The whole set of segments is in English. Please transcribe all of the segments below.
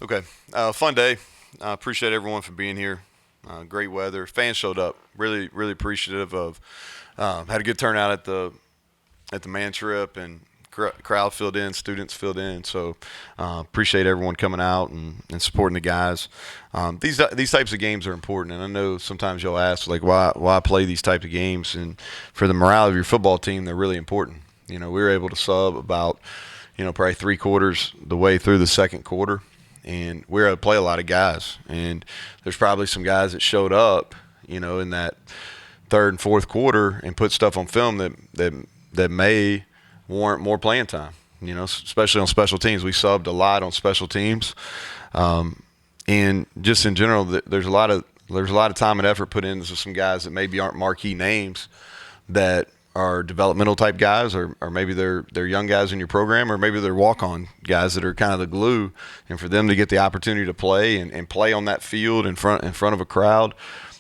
Okay. Fun day. I appreciate everyone for being here. Great weather. Fans showed up. Really, really appreciative of. Had a good turnout at the man trip, and crowd filled in, students filled in. So appreciate everyone coming out and supporting the guys. These types of games are important, and I know sometimes you'll ask like why play these types of games, and for the morale of your football team, they're really important. We were able to sub about probably 3/4 the way through the second quarter, and we were able to play a lot of guys. And there's probably some guys that showed up, in that third and fourth quarter and put stuff on film that may warrant more playing time. Especially on special teams. We subbed a lot on special teams, and just in general, there's a lot of time and effort put into some guys that maybe aren't marquee names that are developmental type guys, or maybe they're young guys in your program, or maybe they're walk-on guys that are kind of the glue. And for them to get the opportunity to play and play on that field in front of a crowd,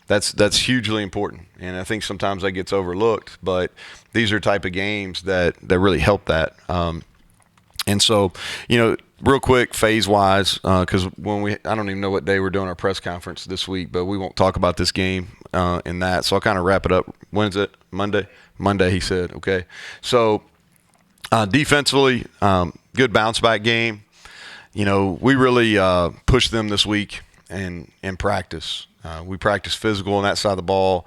that's hugely important. And I think sometimes that gets overlooked, but these are type of games that really help that. And so, real quick, phase-wise, because I don't even know what day we're doing our press conference this week, but we won't talk about this game in that. So I'll kind of wrap it up. When's it? Monday? Monday, he said. Okay. So defensively, good bounce-back game. We really pushed them this week in practice. We practiced physical on that side of the ball.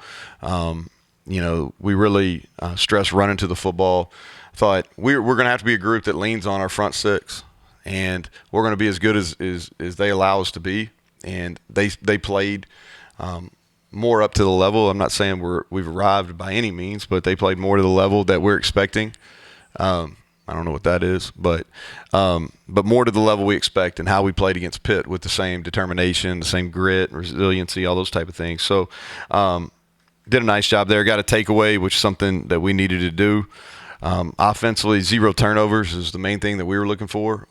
We really stressed running to the football. Thought we're going to have to be a group that leans on our front six, and we're going to be as good as they allow us to be. And they played more up to the level. I'm not saying we've arrived by any means, but they played more to the level that we're expecting. I don't know what that is, but more to the level we expect, and how we played against Pitt with the same determination, the same grit, resiliency, all those type of things. So did a nice job there. Got a takeaway, which is something that we needed to do. Offensively, 0 turnovers is the main thing that we were looking for.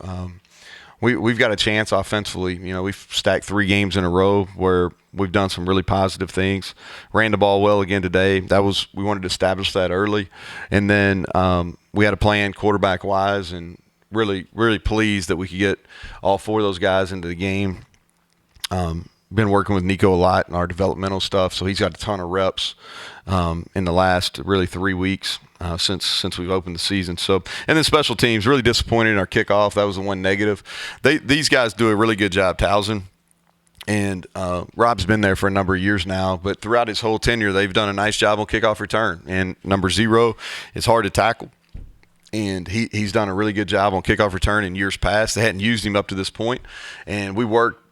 We've got a chance offensively. We've stacked 3 games in a row where we've done some really positive things. Ran the ball well again today. We wanted to establish that early, and then we had a plan quarterback wise, and really really pleased that we could get all 4 of those guys into the game. Been working with Nico a lot in our developmental stuff, so he's got a ton of reps in the last really 3 weeks since we've opened the season. So, and then special teams, really disappointed in our kickoff. That was the one negative. These guys do a really good job. Towson and Rob's been there for a number of years now, but throughout his whole tenure, they've done a nice job on kickoff return. And number 0 is hard to tackle. And he's done a really good job on kickoff return in years past. They hadn't used him up to this point, and we worked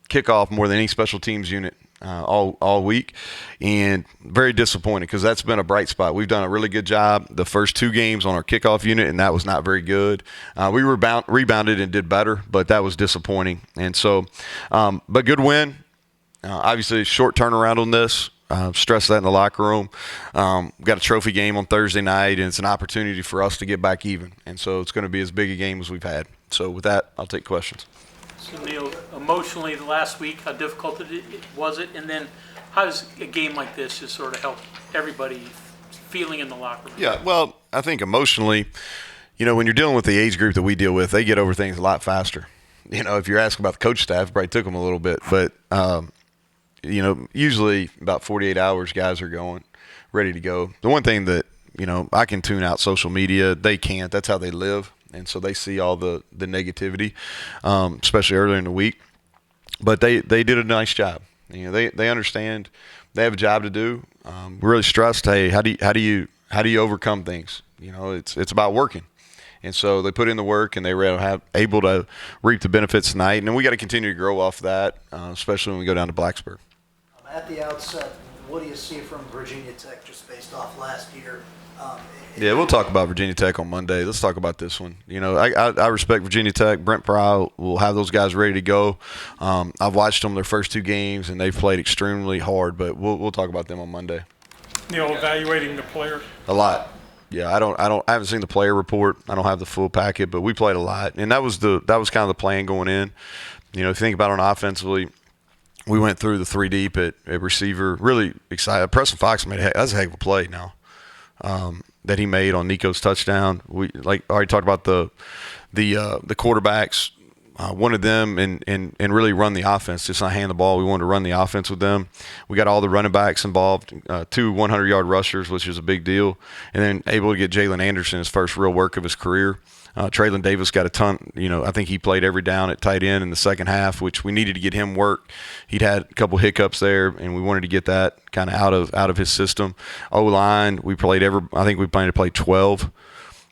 kickoff more than any special teams unit all week, and very disappointed because that's been a bright spot. We've done a really good job the first 2 games on our kickoff unit, and that was not very good. We rebounded and did better, but that was disappointing. And so, but good win. Obviously, short turnaround on this. Stress that in the locker room. Got a trophy game on Thursday night, and it's an opportunity for us to get back even. And so it's going to be as big a game as we've had. So with that, I'll take questions. So Neal, emotionally, the last week, how difficult was it? And then how does a game like this just sort of help everybody feeling in the locker room? Yeah, well, I think emotionally, when you're dealing with the age group that we deal with, they get over things a lot faster. If you're asking about the coach staff, it probably took them a little bit. But, usually about 48 hours, guys are going, ready to go. The one thing that, I can tune out social media. They can't. That's how they live. And so they see all the negativity, especially earlier in the week. But they did a nice job. They understand they have a job to do. We're really stressed. Hey, how do you overcome things? It's about working. And so they put in the work, and they were able to reap the benefits tonight. And we got to continue to grow off that, especially when we go down to Blacksburg. At the outset, what do you see from Virginia Tech just based off last year? Yeah, we'll talk about Virginia Tech on Monday. Let's talk about this one. I respect Virginia Tech. Brent Pry will have those guys ready to go. I've watched them their first 2 games, and they've played extremely hard. But we'll talk about them on Monday. Neal, evaluating the players? A lot. Yeah, I haven't seen the player report. I don't have the full packet, but we played a lot, and that was kind of the plan going in. If you think about it offensively, we went through the 3 deep at receiver. Really excited. Preston Fox that's a heck of a play now. That he made on Nico's touchdown. We already talked about the quarterbacks wanted them and really run the offense, just not hand the ball. We wanted to run the offense with them. We got all the running backs involved, 2 100-yard rushers, which is a big deal, and then able to get Jalen Anderson his first real work of his career. Traylon Davis got a ton. I think he played every down at tight end in the second half, which we needed to get him work. He'd had a couple hiccups there, and we wanted to get that kind of out of his system. O-line, I think we planned to play 12.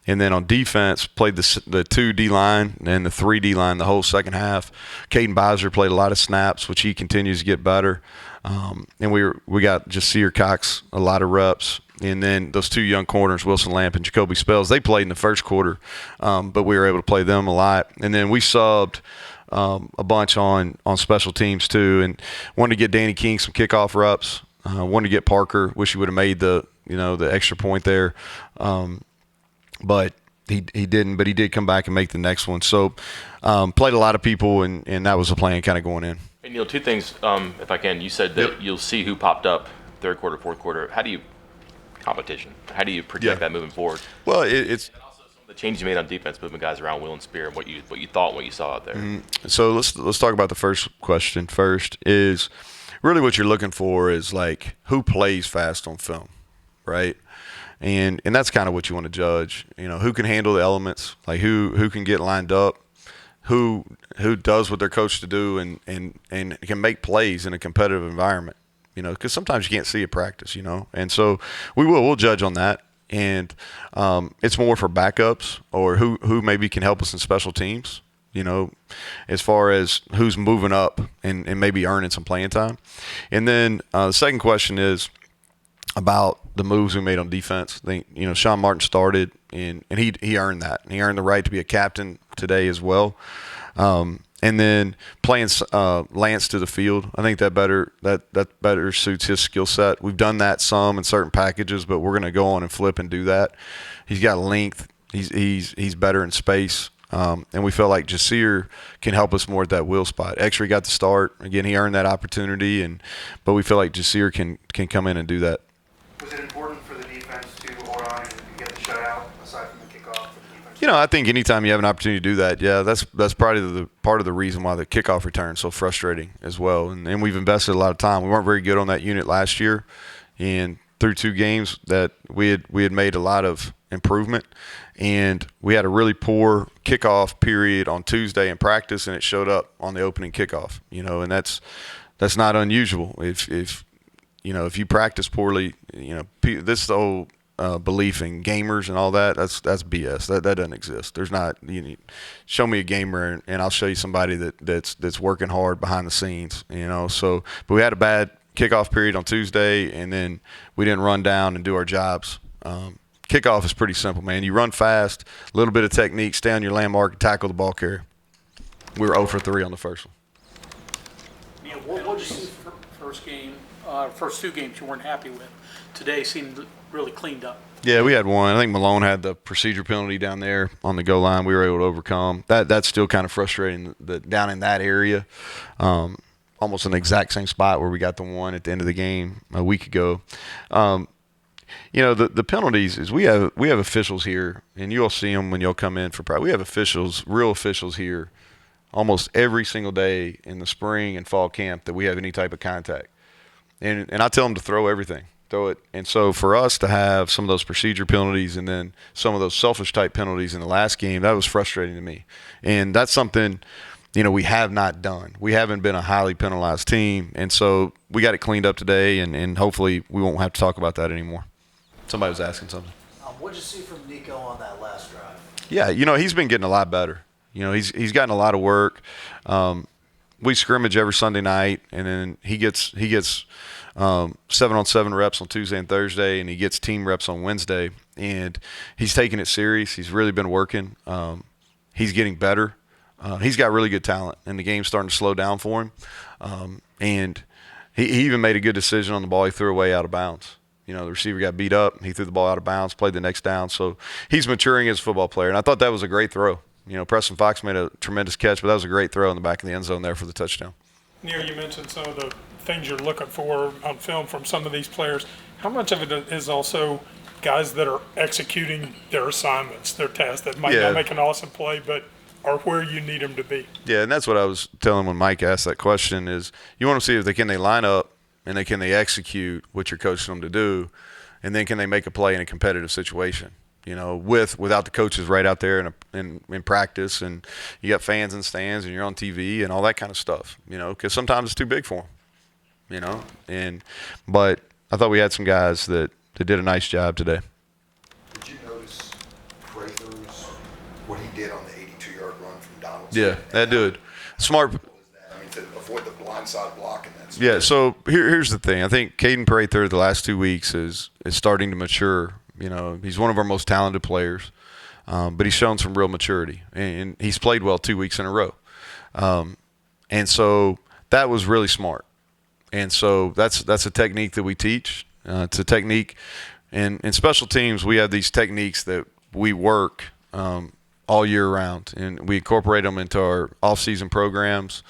And then on defense, played the 2 D-line and the 3 D-line the whole second half. Caden Beiser played a lot of snaps, which he continues to get better. And we got Jasir Cox a lot of reps. And then those 2 young corners, Wilson Lamp and Jacoby Spells, they played in the first quarter, but we were able to play them a lot. And then we subbed a bunch on special teams too, and wanted to get Danny King some kickoff reps. Wanted to get Parker. Wish he would have made the extra point there. But he didn't, but he did come back and make the next one. So played a lot of people, and that was the plan kind of going in. Hey, Neal, 2 things, if I can. You said that you'll see who popped up third quarter, fourth quarter. How do you project that moving forward? Well, it's and also some of the changes you made on defense, moving guys around Will and Spear, and what you thought, what you saw out there. Mm-hmm. So let's talk about the first question first. Is really what you're looking for is like who plays fast on film, right? And that's kind of what you want to judge. Who can handle the elements, like who can get lined up, who does what they're coached to do, and can make plays in a competitive environment. Because sometimes you can't see at practice. And so we'll judge on that. And it's more for backups or who maybe can help us in special teams. As far as who's moving up and maybe earning some playing time. And then the second question is about the moves we made on defense. I think, Sean Martin started, and he earned that. He earned the right to be a captain today as well. And then playing Lance to the field, I think that better suits his skill set. We've done that some in certain packages, but we're going to go on and flip and do that. He's got length. He's better in space. And we feel like Jasir can help us more at that will spot. X-Ray got the start. Again, he earned that opportunity, but we feel like Jasir can come in and do that. Was it important for the defense to hold on and get the shutout aside from the kickoff? I think anytime you have an opportunity to do that, that's probably part of the reason why the kickoff return is so frustrating as well. And we've invested a lot of time. We weren't very good on that unit last year, and through 2 games that we had made a lot of improvement. And we had a really poor kickoff period on Tuesday in practice, and it showed up on the opening kickoff. And that's not unusual. If you practice poorly, this is the whole belief in gamers and all that. That's BS. That doesn't exist. There's not. Show me a gamer, and I'll show you somebody that's working hard behind the scenes. So, but we had a bad kickoff period on Tuesday, and then we didn't run down and do our jobs. Kickoff is pretty simple, man. You run fast, a little bit of technique, stay on your landmark, and tackle the ball carrier. We were 0 for 3 on the first one. Neal, what did you see first game, first 2 games you weren't happy with? Today seemed really cleaned up. Yeah, we had one. I think Malone had the procedure penalty down there on the goal line. We were able to overcome. That's still kind of frustrating down in that area. Almost in the exact same spot where we got the one at the end of the game a week ago. The penalties is we have officials here, and you'll see them when you'll come in for practice. We have real officials here almost every single day in the spring and fall camp that we have any type of contact. And I tell them to throw everything. Throw it. And so for us to have some of those procedure penalties and then some of those selfish type penalties in the last game, that was frustrating to me. And that's something, we have not done. We haven't been a highly penalized team. And so we got it cleaned up today, and hopefully we won't have to talk about that anymore. Somebody was asking something. What did you see from Nico on that last drive? Yeah, he's been getting a lot better. He's gotten a lot of work. We scrimmage every Sunday night, and then he gets 7-on-7 reps on Tuesday and Thursday, and he gets team reps on Wednesday. And he's taking it serious. He's really been working. He's getting better. He's got really good talent, and the game's starting to slow down for him. And he even made a good decision on the ball he threw away out of bounds. The receiver got beat up. He threw the ball out of bounds, played the next down. So he's maturing as a football player, and I thought that was a great throw. Preston Fox made a tremendous catch, but that was a great throw in the back of the end zone there for the touchdown. Neal, you mentioned some of the things you're looking for on film from some of these players. How much of it is also guys that are executing their assignments, their tasks, that might not make an awesome play, but are where you need them to be. Yeah, and that's what I was telling when Mike asked that question is you want to see if they line up and can they execute what you're coaching them to do, and then can they make a play in a competitive situation, without the coaches right out there in practice, and you got fans in stands and you're on TV and all that kind of stuff, because sometimes it's too big for them, but I thought we had some guys that did a nice job today. Did you notice Prather's, what he did on the 82-yard run from Donaldson? Yeah, that dude. Smart. I mean, to avoid the blindside block and that. Yeah, so here's the thing. I think Caden Prather the last 2 weeks is starting to mature. He's one of our most talented players, but he's shown some real maturity, and he's played well 2 weeks in a row. And so that was really smart. And so that's a technique that we teach. It's a technique. And in special teams, we have these techniques that we work all year round, and we incorporate them into our off-season programs.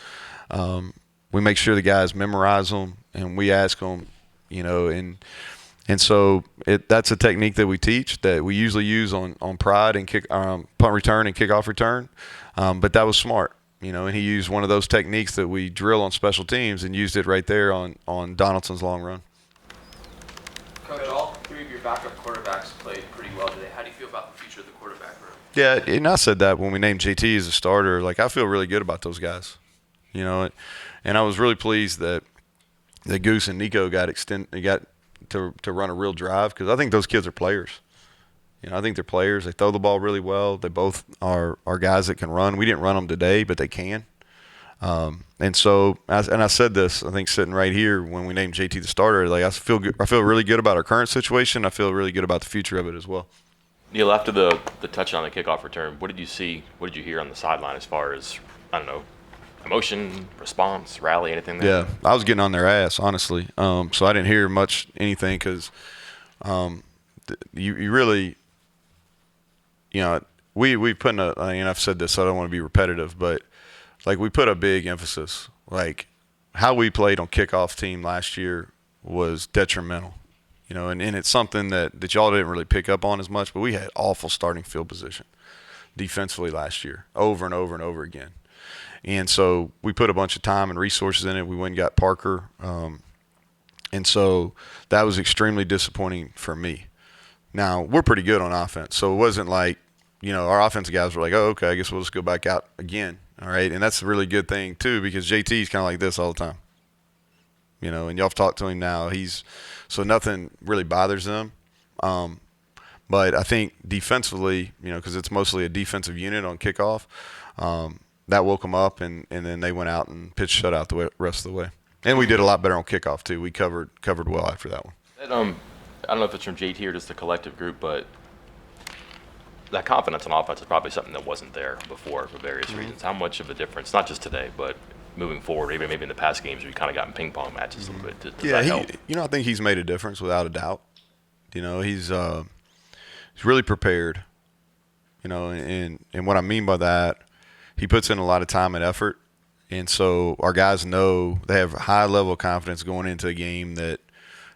We make sure the guys memorize them, and we ask them, and so that's a technique that we teach that we usually use on pride and punt return and kickoff return. But that was smart, and he used one of those techniques that we drill on special teams and used it right there on Donaldson's long run. Coach, all three of your backup quarterbacks played pretty well today. How do you feel about the future of the quarterback room? Yeah, and I said that when we named JT as a starter. Like, I feel really good about those guys, and I was really pleased that Goose and Nico got to run a real drive, because I think those kids are players. I think they're players. They throw the ball really well. They both are guys that can run. We didn't run them today, but they can. And so, I said this, I think, sitting right here when we named JT the starter. Like, I feel really good about our current situation. I feel really good about the future of it as well. Neal, after the touchdown on the kickoff return, what did you see? What did you hear on the sideline as far as, I don't know, emotion, response, rally, anything there? Yeah, I was getting on their ass, honestly. So I didn't hear anything because you really, we put and I've said this, so I don't want to be repetitive, but like, we put a big emphasis. Like, how we played on kickoff team last year was detrimental, and it's something that y'all didn't really pick up on as much, but we had awful starting field position defensively last year, over and over and over again. And so we put a bunch of time and resources in it. We went and got Parker. And so that was extremely disappointing for me. Now, we're pretty good on offense, so it wasn't like, our offensive guys were like, oh, okay, I guess we'll just go back out again. All right, and that's a really good thing too, because JT's kind of like this all the time. And y'all have talked to him now. So nothing really bothers them. But I think defensively, because it's mostly a defensive unit on kickoff, that woke them up, and then they went out and pitched shutout the rest of the way. And we did a lot better on kickoff too. We covered well after that one. I don't know if it's from JT or just the collective group, but that confidence on offense is probably something that wasn't there before for various reasons. How much of a difference, not just today, but moving forward, even maybe in the past games, we kind of got in ping pong matches a little bit. Does that help? I think he's made a difference without a doubt. He's really prepared. And what I mean by that, he puts in a lot of time and effort, and so our guys know they have a high level of confidence going into a game that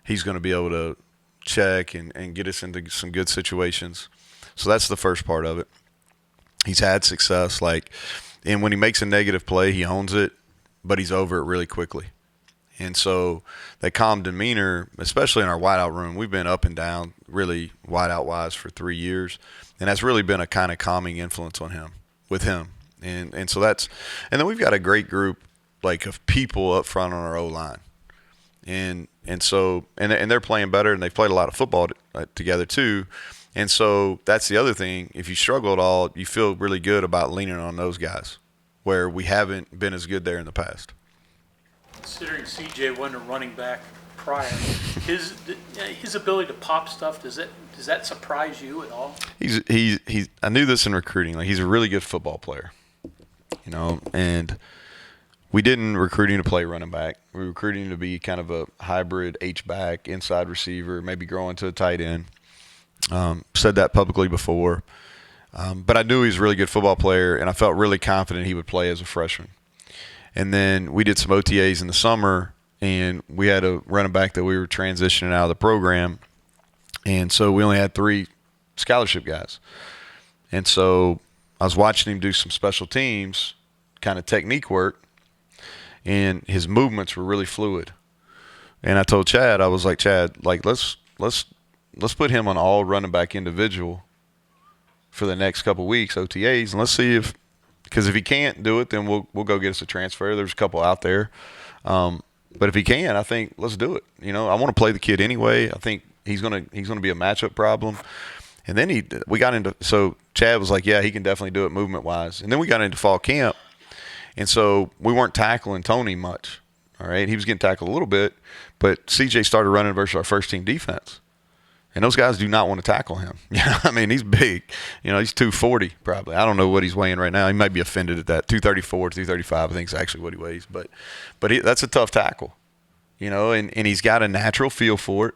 he's going to be able to check and get us into some good situations. So that's the first part of it. He's had success, and when he makes a negative play, he owns it, but he's over it really quickly. And so that calm demeanor, especially in our wideout room, we've been up and down really wideout-wise for 3 years, and that's really been a kind of calming influence with him. And so and then we've got a great group of people up front on our O-line. And so they're playing better, and they've played a lot of football together too. And so that's the other thing. If you struggle at all, you feel really good about leaning on those guys, where we haven't been as good there in the past. Considering CJ wasn't a running back prior, his ability to pop stuff, does that surprise you at all? I knew this in recruiting. He's a really good football player, and we didn't recruit him to play running back. We recruited him to be kind of a hybrid H-back, inside receiver, maybe growing to a tight end. Said that publicly before. But I knew he was a really good football player, and I felt really confident he would play as a freshman. And then we did some OTAs in the summer, and we had a running back that we were transitioning out of the program. And so we only had 3 scholarship guys. And so I was watching him do some special teams kind of technique work, and his movements were really fluid. And I told Chad, I was like, Chad, like let's put him on all running back individual for the next couple weeks, OTAs, and let's see because if he can't do it, then we'll go get us a transfer. There's a couple out there, but if he can, I think let's do it. You know, I want to play the kid anyway. I think he's gonna be a matchup problem. And then we got into, so Chad was like, yeah, he can definitely do it movement wise. And then we got into fall camp, and so we weren't tackling Tony much. All right, he was getting tackled a little bit, but CJ started running versus our first team defense. And those guys do not want to tackle him. You know, I mean, he's big. You know, he's 240 probably. I don't know what he's weighing right now. He might be offended at that. 234, 235, I think is actually what he weighs. But that's a tough tackle. You know, and he's got a natural feel for it.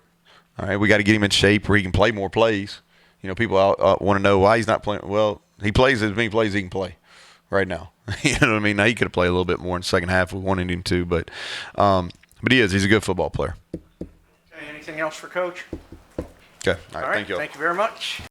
All right, we got to get him in shape where he can play more plays. You know, people want to know why he's not playing. Well, he plays as many plays as he can play right now. You know what I mean? Now, he could have played a little bit more in the second half if we wanted him to. But he is. He's a good football player. Okay, anything else for Coach? Okay. All right. All right, Thank you all. thank you very much.